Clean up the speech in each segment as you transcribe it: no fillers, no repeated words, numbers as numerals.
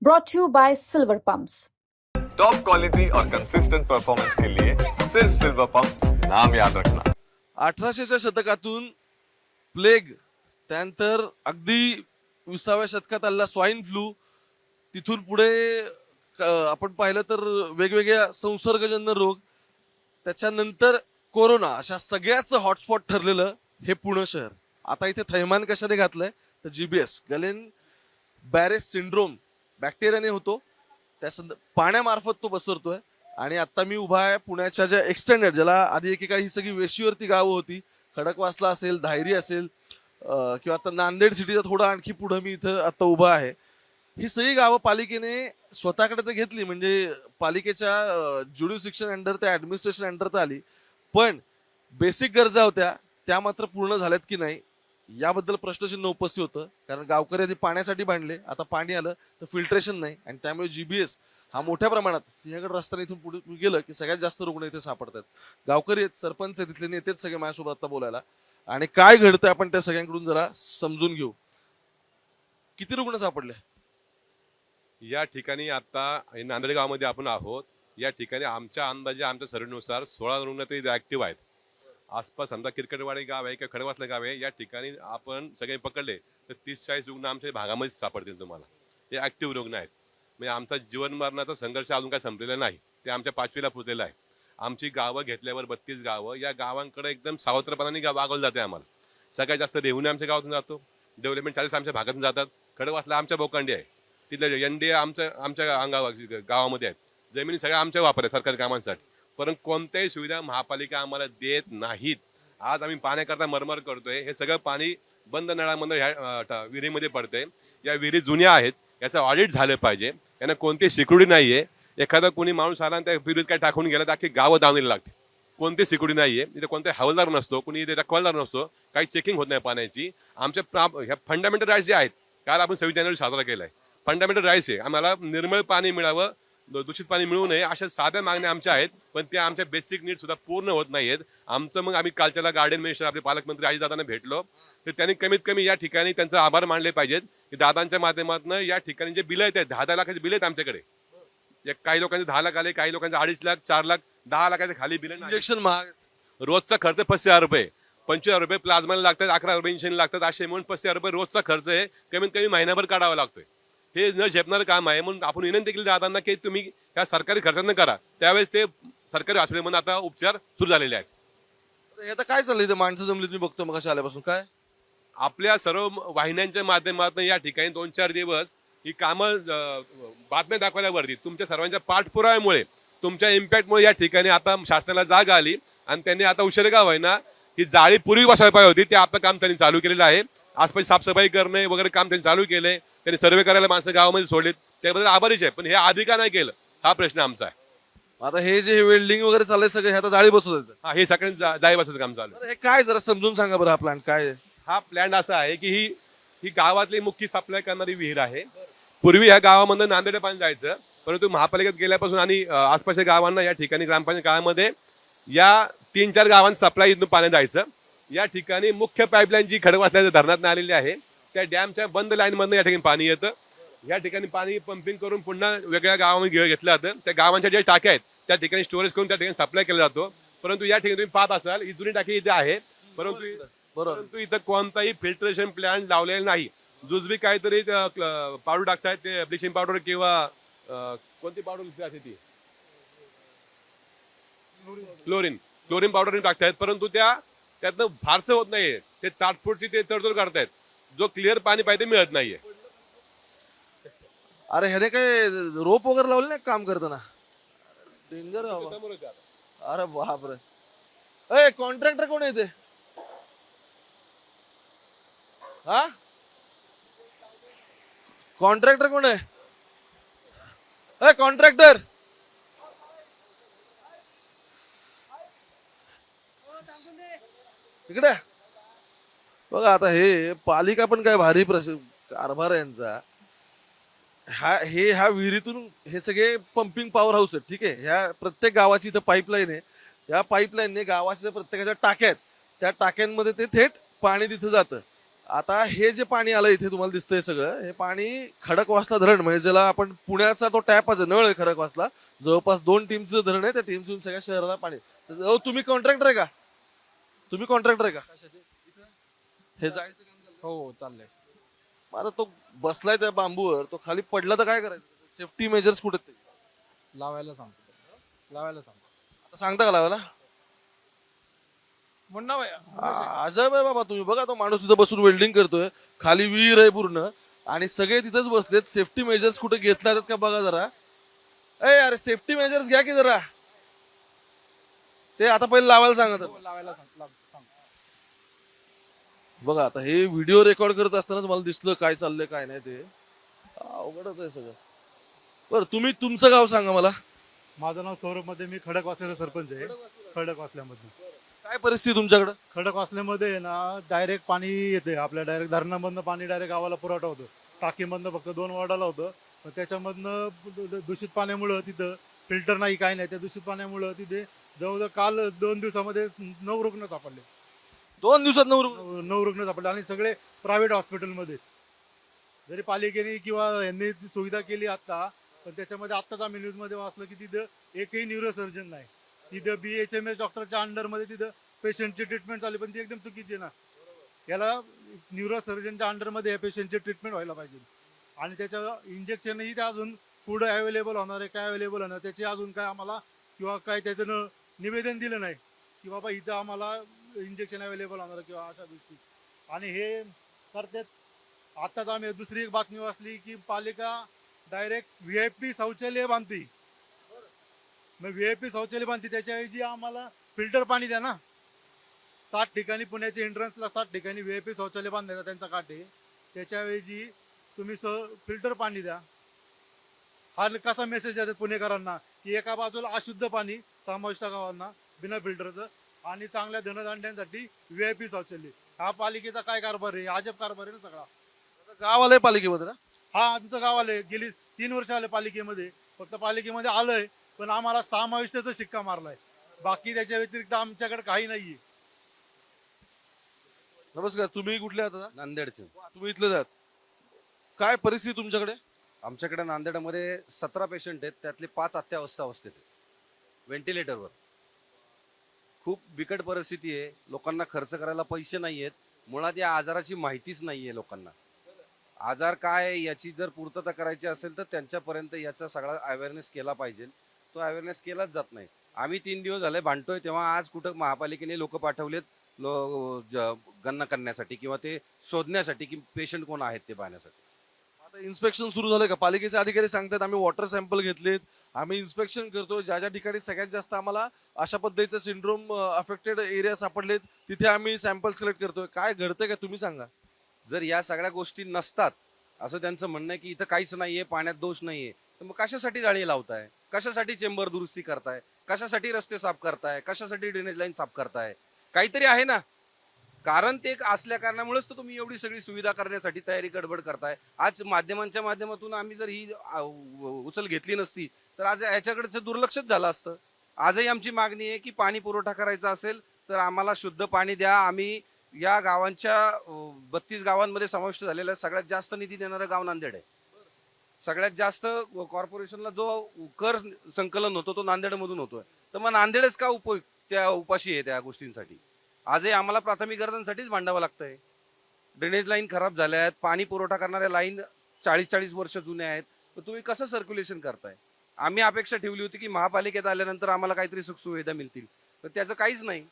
brought to you by Silver Pumps. Top quality और consistent performance के लिए सिर्फ silver pump नाम याद रखना। 1800च्या शतकातून प्लेग, त्यानंतर अगदी 20व्या शतकात आलेला स्वाईन फ्लू, तिथून पुढे आपण पाहिलं तर वेगवेगळ्या संसर्गजन्य रोग, त्याच्यानंतर कोरोना, अशा सगळ्याच हॉटस्पॉट ठरलेलं हे पुणे शहर. आता इथे थैमान कशाने घातलंय तर जीबीएस गलेन बॅरेस सिंड्रोम बॅक्टेरियाने होतो, त्या पाण्यामार्फत तो पसरतोय. आणि आता मी उभा आहे पुण्याच्या ज्या एक्सटेंडेड, ज्याला आधी एकेकाळी ही सगळी वेशीवरती गावं होती, खडकवासला असेल, धायरी असेल, किंवा आता नांदेड सिटीचा थोडा आणखी पुढे मी इथं आता उभा आहे. ही सगळी गावं पालिकेने स्वतःकडे तर घेतली, म्हणजे पालिकेच्या ज्युडिशिक्शन अंडर, त्या ऍडमिनिस्ट्रेशन अंडर तर आली, पण बेसिक गरजा होत्या त्या मात्र पूर्ण झाल्यात की नाही याबद्दल प्रश्नचिन्ह उपस्थित होतं. कारण गावकरी आधी पाण्यासाठी बांधले, आता पाणी आलं तर फिल्ट्रेशन नाही, आणि त्यामुळे जीबीएस हा मोठ्या प्रमाणात सिंहगड रस्त्याने इथून पुढे गेलं की सगळ्यात जास्त रुग्ण इथे सापडतात. गावकरी आहेत, सरपंच आहेत, तिथले नेतेच सगळे माझ्यासोबत आता बोलायला, आणि काय घडतंय आपण त्या सगळ्यांकडून जरा समजून घेऊ. किती रुग्ण सापडले या ठिकाणी? आता नांदेड गावामध्ये आपण आहोत. या ठिकाणी आमच्या अंदाजे, आमच्या सर्वेनुसार 16 रुग्ण तरी ऍक्टिव्ह आहेत. आसपास समजा किरकटवाडी गाव आहे किंवा खडकवासला गाव आहे, या ठिकाणी आपण सगळे पकडले तर 30-40 रुग्ण आमच्या भागामध्ये सापडतील तुम्हाला. ते ऍक्टिव्ह रुग्ण आहेत. म्हणजे आमचा जीवन मरणाचा संघर्ष अजून काय संपलेला नाही, ते आमच्या 5वीला पोहोचलेला आहे. आमची गावं घेतल्यावर 32 गावं, या गावांकडे एकदम सावत्रपणाने वागवलं जाते. आम्हाला सगळ्यात जास्त रेव्हन्यू आमच्या गावातून जातो, डेव्हलपमेंट चार्जेस आमच्या भागातून जातात. खडकवासला आमच्या बोकांडी आहे, तिथले एनडीए आमच्या गावामध्ये आहेत. जमिनी सगळ्या आमच्या वापर आहे सरकारी कामांसाठी, परंतु कोणत्याही सुविधा महापालिका आम्हाला देत नाहीत. आज आम्ही पाण्याकरता मरमर करतोय, हे सगळं पाणी बंद नळामध्ये ह्या विहिरीमध्ये पडतंय. या विहिरी जुन्या आहेत, याचं ऑडिट झालं पाहिजे. यांना कोणती सिक्युरिटी नाहीये. एखादा कोणी माणूस आला आणि त्या विहिरीत काय टाकून गेला तर अख्खी गावं धावलेली लागते. कोणती सिक्युरिटी नाहीये, इथे कोणताही हवालदार नसतो, कोणी इथे रखवालदार नसतो, काही चेकिंग होत नाही पाण्याची. आमच्या ह्या फंडामेंटल राईट्स जे आहेत, काल आपण 26 जानेवारी साजरा केलाय. फंडामेंटल राईट्स आहे, आम्हाला निर्मळ पाणी मिळावं, दूषित पाणी मिळू नये, अशा साध्या मागण्या आमच्या आहेत, पण त्या आमच्या बेसिक नीड सुद्धा पूर्ण होत नाहीयेत. आमचं मग आम्ही कालच्याला गार्डन मिनिस्टर आपले पालकमंत्री अजितदादांना भेटलो, तर त्यांनी कमीत कमी या ठिकाणी त्यांचा आभार मानले पाहिजेत की दादांच्या माध्यमातून या ठिकाणी जे बिल आहेत, 10-10 लाखाचे बिल आहेत आमच्याकडे. काही लोकांचे 10 लाख आले, काही लोकांचे 2.5 लाख, 4 लाख, 10 लाखाच्या खाली बिल. इंजेक्शन महाग, रोजचा खर्च 35,000 रुपये, 25,000 रुपये प्लाझ्माला लागतात, 11 रुपये इंजेक्शन लागतात, असे म्हणून 35,000 रुपये रोजचा खर्च आहे, कमीत कमी महिनाभर काढावा लागतोय. हे न झेपणारं काम आहे. म्हणून आपण विनंती केली दादांना की तुम्ही ह्या सरकारी खर्चांना करा. त्यावेळेस ते सरकारी हॉस्पिटलमध्ये आता उपचार सुरू झालेले आहेत. हे आता काय चाललंय इथे? माणसं जमली, तुम्ही बघतो मग कशा आल्यापासून काय आपल्या सर्व वाहिन्यांच्या माध्यमातून या ठिकाणी 2-4 दिवस ही कामं बातम्या दाखवल्यावरती तुमच्या सर्वांच्या पाठपुराव्यामुळे, तुमच्या इम्पॅक्टमुळे या ठिकाणी आता शासनाला जाग आली, आणि त्यांनी आता उशिरगाव आहे ना, ही जाळी पूर्वी बसायला पाहिजे होती, ते आपलं काम त्यांनी चालू केलेलं आहे. आसपास साफसफाई करणे वगैरे काम त्यांनी चालू केले. त्यांनी सर्वे करायला माणसं गावामध्ये सोडलीत, त्याबद्दल आभारीच आहे. पण हे आधी का नाही केलं, हा प्रश्न आमचा आहे. आता हे जे वेल्डिंग वगैरे चाललंय सगळे, हे आता जाळी बसवत आहेत. हा, हे सगळ्यांनी जाळी बसवायचं काम चालू आहे. हे काय जरा समजून सांगा बरं, हा प्लॅन काय आहे? हा प्लॅन असा आहे की ही गावातली मुख्य सप्लाय करणारी विहीर आहे. पूर्वी ह्या गावामध्ये नांदेड पाणी जायचं, परंतु महापालिकेत गेल्यापासून आणि आसपासच्या गावांना या ठिकाणी ग्रामपंचायत काळामध्ये या 3-4 गावांना सप्लाय इथून पाणी जायचं. या ठिकाणी मुख्य पाईपलाईन जी खडकवासल्याच्या धरणात आलेली आहे, त्या डॅमच्या बंद लाईनमधून या ठिकाणी पाणी येतं. या ठिकाणी पाणी पंपिंग करून पुन्हा वेगळ्या गावामध्ये घेतलं जातं. त्या गावांच्या ज्या टाक्या आहेत त्या ठिकाणी स्टोरेज करून त्या ठिकाणी सप्लाय केला जातो. परंतु या ठिकाणी तुम्ही पाहत असाल, ही जुनी टाकी इथे आहे, परंतु इथं कोणताही फिल्ट्रेशन प्लांट लावलेला नाही. जुजबी काहीतरी पावडर टाकतायत, ते ब्लिचिंग पावडर किंवा कोणती पावडर असते ती क्लोरीन पावडर टाकतायत, परंतु त्यातनं फारसं होत नाहीये. ते तात्पुरती ते तडजोड करतायत, जो क्लिअर पाणी पाहिजे मिळत नाहीये. अरे ह्याने काय रोप वगैरे लावले नाही काम करताना? डेंजर. अरे बापरे. कॉन्ट्रॅक्टर कोण आहे ते? हा, कॉन्ट्रॅक्टर कोण आहे? कॉन्ट्रॅक्टर इकडे बघा. आता हे पालिका पण काय भारी कारभार आहे यांचा. ह्या विहिरीतून हे सगळे पंपिंग पॉवर हाऊस आहेत, ठीक आहे. ह्या प्रत्येक गावाची इथं पाईपलाईन आहे. या पाईपलाईनने गावाच्या प्रत्येकाच्या टाक्या आहेत, त्या टाक्यांमध्ये ते थेट पाणी तिथं जातं. आता हे जे पाणी आलं इथे तुम्हाला दिसतंय सगळं, हे पाणी खडकवासला धरण म्हणजे ज्याला आपण पुण्याचा तो टॅपच आहे, नळ आहे खडकवासला. जवळपास 2 टीमचं धरण आहे, त्या टीमतून सगळ्या शहराला पाणी. तुम्ही कॉन्ट्रॅक्टर आहे का? तुम्ही कॉन्ट्रॅक्टर आहे का? हे जायचं काम चाललंय? हो चाललंय. मग आता तो बसलाय त्या बांबूवर, तो खाली पडला तर काय करायचं? सेफ्टी मेजर्स कुठे आहेत ते? लावायला सांगतो. आता सांगता का लावायला? मुन्ना भाई अजब आहे बाबा. तुम्ही बघा, तो माणूस तिथं बसून वेल्डिंग करतोय, खाली विहीर आहे पूर्ण, आणि सगळे तिथंच बसलेत. सेफ्टी मेजर्स कुठे घेतल्या जातात का बघा जरा. अरे सेफ्टी मेजर्स घ्या की जरा. ते आता पहिले लावायला सांगत. लावायला सांगतो. बघा आता हे व्हिडिओ रेकॉर्ड करत असतानाच मला दिसलं काय चाललंय काय नाही ते. अवघडच आहे सगळं. बरं, तुम्ही तुमचं गाव सांगा मला. माझं नाव सौरभ मध्ये, मी खडकवासल्याचा सरपंच आहे. खडकवासल्यामध्ये काय परिस्थिती तुमच्याकडं? खडकवासल्यामध्ये आहे ना, डायरेक्ट पाणी येते आपल्या, डायरेक्ट धरणामधनं पाणी डायरेक्ट गावाला पुरवठा होतो. टाकीमधनं फक्त 2 वॉर्डाला होतं, पण त्याच्यामधनं दूषित पाण्यामुळं तिथं फिल्टर नाही काही नाही. त्या दूषित पाण्यामुळं तिथे जवळजवळ काल 2 दिवसामध्ये 9 रुग्ण सापडले. 2 दिवसात 9 रुग्ण सापडले, आणि सगळे प्रायव्हेट हॉस्पिटलमध्ये. जरी पालिकेने किंवा यांनी ती सुविधा केली आता, पण त्याच्यामध्ये आत्ताच आम्ही न्यूजमध्ये वाचलं की तिथं एकही न्यूरोसर्जन नाही. तिथं BHMS डॉक्टरच्या अंडरमध्ये तिथं पेशंटची ट्रीटमेंट चालली, पण ती एकदम चुकीची आहे ना. याला न्यूरोसर्जनच्या अंडरमध्ये या पेशंटची ट्रीटमेंट व्हायला पाहिजे. आणि त्याचं इंजेक्शनही ते अजून पुढे अवेलेबल होणार आहे, काय अवेलेबल होणार त्याची अजून काय आम्हाला किंवा काय त्याचं निवेदन दिलं नाही की बाबा इथं आम्हाला इंजेक्शन अवेलेबल होणार किंवा अशा गोष्टी. आणि हे करतात. आत्ताच आम्ही दुसरी एक बातमी वाचली की पालिका डायरेक्ट VIP शौचालय बांधते. मग VIP शौचालय बांधते, त्याच्याऐवजी आम्हाला फिल्टर पाणी द्या ना. 7 ठिकाणी पुण्याच्या एंट्रन्सला 7 ठिकाणी VIP शौचालय बांधायचा त्यांचा काटे, त्याच्याऐवजी तुम्ही फिल्टर पाणी द्या. हा कसा मेसेज आहे पुणेकरांना की एका बाजूला अशुद्ध पाणी समाविष्ट गावांना बिना फिल्टरचं, आणि चांगल्या धनधान्यांसाठी VIP शौचालय. हा पालिकेचा काय कारभार आहे? अजब कारभार आहे ना सगळा. गाव आलंय पालिकेमध्ये ना. हा आमचं गाव आलंय, गेली 3 वर्ष आले पालिकेमध्ये. फक्त पालिकेमध्ये आलंय, पण आम्हाला समाविष्टचा शिक्का मारलाय. बाकी त्याच्या व्यतिरिक्त आमच्याकडे काही नाहीये. नमस्कार, तुम्ही कुठले आहात आता? नांदेडचे. तुम्ही इथले जात. काय परिस्थिती तुमच्याकडे? आमच्याकडे नांदेडमध्ये 17 पेशंट आहेत, त्यातले 5 अवस्थेत व्हेंटिलेटरवर. खूप बिकट परिस्थिती आहे. लोकांना खर्च करायला पैसे नाही आहेत. मुळात या आजाराची माहितीच नाही आहे लोकांना. आजार काय आहे याची जर पूर्तता करायची असेल तर त्यांच्यापर्यंत याचा सगळा अवेअरनेस केला पाहिजे. तो अवेअरनेस केलाच जात नाही. आम्ही 3 दिवस झाले भांडतोय, तेव्हा आज कुठं महापालिकेने लोक पाठवलेत गणना करण्यासाठी किंवा ते शोधण्यासाठी की पेशंट कोण आहेत ते पाहण्यासाठी. आता इन्स्पेक्शन सुरू झालंय का? पालिकेचे अधिकारी सांगतात आम्ही वॉटर सॅम्पल घेतलेत, आम्ही इन्स्पेक्शन करतो, ज्या ज्या ठिकाणी सगळ्यात जास्त आम्हाला अशा पद्धतीचे सिंड्रोम अफेक्टेड एरिया सापडलेत तिथे आम्ही सॅम्पल सिलेक्ट करतोय. काय घडतंय का तुम्ही सांगा. जर या सगळ्या गोष्टी नसतात असं त्यांचं म्हणणं आहे की इथं काहीच नाहीये, पाण्यात दोष नाहीये, तर मग कशासाठी जाळी लावताय? कशासाठी चेंबर दुरुस्ती करताय? कशासाठी रस्ते साफ करताय? कशासाठी ड्रेनेज लाईन साफ करताय? काहीतरी आहे ना कारण. ते असल्या कारणामुळेच तर तुम्ही एवढी सगळी सुविधा करण्यासाठी तयारी गडबड करताय. आज माध्यमांच्या माध्यमातून आम्ही जर ही उचल घेतली नसती तर आज याच्याकडचं दुर्लक्षच झालं असतं. आजही आमची मागणी आहे की पाणी पुरवठा करायचा असेल तर आम्हाला शुद्ध पाणी द्या. आम्ही या गावांच्या 32 गावांमध्ये समाविष्ट झालेल्या सगळ्यात जास्त निधी देणारं गाव नांदेड आहे. सगळ्यात जास्त कॉर्पोरेशनला जो कर संकलन होतो तो नांदेडमधून होतोय. तर मग नांदेडच का त्या उपाशी आहे त्या गोष्टींसाठी? आजही आम्हाला प्राथमिक गरजांसाठीच भांडावं लागतंय. ड्रेनेज लाईन खराब झाल्या आहेत, पाणी पुरवठा करणाऱ्या लाईन 40-40 वर्ष जुन्या आहेत. तर तुम्ही कसं सर्क्युलेशन करताय? आम्ही अपेक्षा ठेवली होती की महापालिकेत आल्यानंतर आम्हाला काहीतरी सुखसुविधा मिळतील, तर त्याचं काहीच नाही.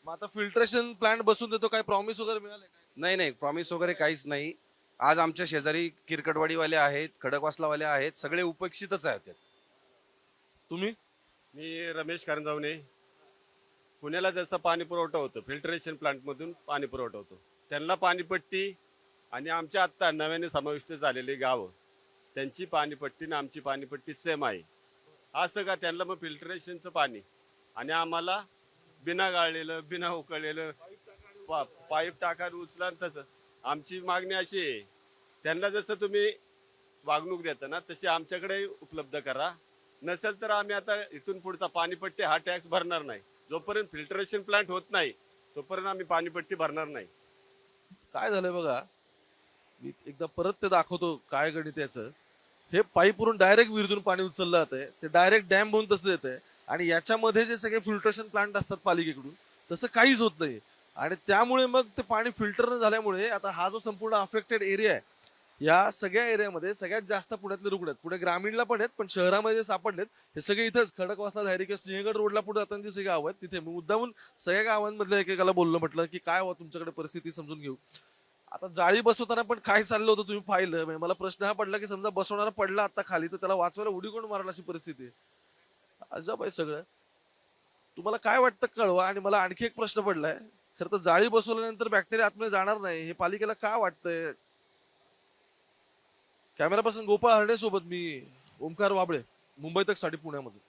मग आता फिल्ट्रेशन प्लांट बसून देतो, काय प्रॉमिस वगैरे मिळाले? नाही, प्रॉमिस वगैरे काहीच नाही. आज आमच्या शेजारी किरकटवाडीवाले आहेत, खडकवासलावाले आहेत, सगळे उपेक्षितच आहेत. तुम्ही? मी रमेश कारंजावणे. पुण्याला जसं पाणी पुरवठा होतो, फिल्टरेशन प्लांटमधून पाणी पुरवठा होतो, त्यांना पाणीपट्टी आणि आमच्या आत्ता नव्याने समाविष्ट झालेली गावं त्यांची पाणीपट्टी आणि आमची पाणीपट्टी सेम आहे. असं का त्यांना मग फिल्टरेशनचं पाणी आणि आम्हाला बिना गाळलेलं बिना उकळलेलं पाईप टाका उचला. तसं आमची मागणी अशी आहे, त्यांना जसं तुम्ही वागणूक देता ना तशी आमच्याकडे उपलब्ध करा. नसेल तर आम्ही आता इथून पुढचा पाणीपट्टी हा टॅक्स भरणार नाही. जोपर्यंत फिल्टरेशन प्लांट होत नाही तोपर्यंत आम्ही पाणीपट्टी भरणार नाही. काय झालंय बघा, मी एकदा परत ते दाखवतो काय गणित याचं. हे पाईपवरून डायरेक्ट विहिरीतून पाणी उचललं जातंय, ते डायरेक्ट डॅम होऊन तसं येतंय, आणि याच्यामध्ये जे सगळे फिल्ट्रेशन प्लांट असतात पालिकेकडून तसं काहीच होत नाही. आणि त्यामुळे मग ते पाणी फिल्टर न झाल्यामुळे आता हा जो संपूर्ण अफेक्टेड एरिया आहे, या सगळ्या एरियामध्ये सगळ्यात जास्त पुण्यातले रुग्ण आहेत. पुणे ग्रामीणला पण आहेत, पण शहरामध्ये जे सापडलेत हे सगळे इथंच खडकवासला, धायरी किंवा सिंहगड रोडला पुढे जाताना जे सगळे गाव आहेत तिथे. मी मुद्दामून सगळ्या गावांमधल्या एकेकाला बोललो, म्हटलं की काय हो तुमच्याकडे परिस्थिती समजून घेऊ. आता जाळी बसवताना पण काय चाललं होतं तुम्ही पाहिलं. म्हणजे मला प्रश्न हा पडला की समजा बसवणारा पडला आता खाली तर त्याला वाचवायला उडी कोण मारला, अशी परिस्थिती आहे. अजब आहे सगळं. तुम्हाला काय वाटतं कळवा. आणि मला आणखी एक प्रश्न पडलाय, खरं तर जाळी बसवल्यानंतर बॅक्टेरिया आतमध्ये जाणार नाही हे पालिकेला का वाटतंय. कॅमेरा पर्सन गोपाळ हरणे सोबत मी ओमकार वाबळे, मुंबई तक साठी पुण्यामध्ये.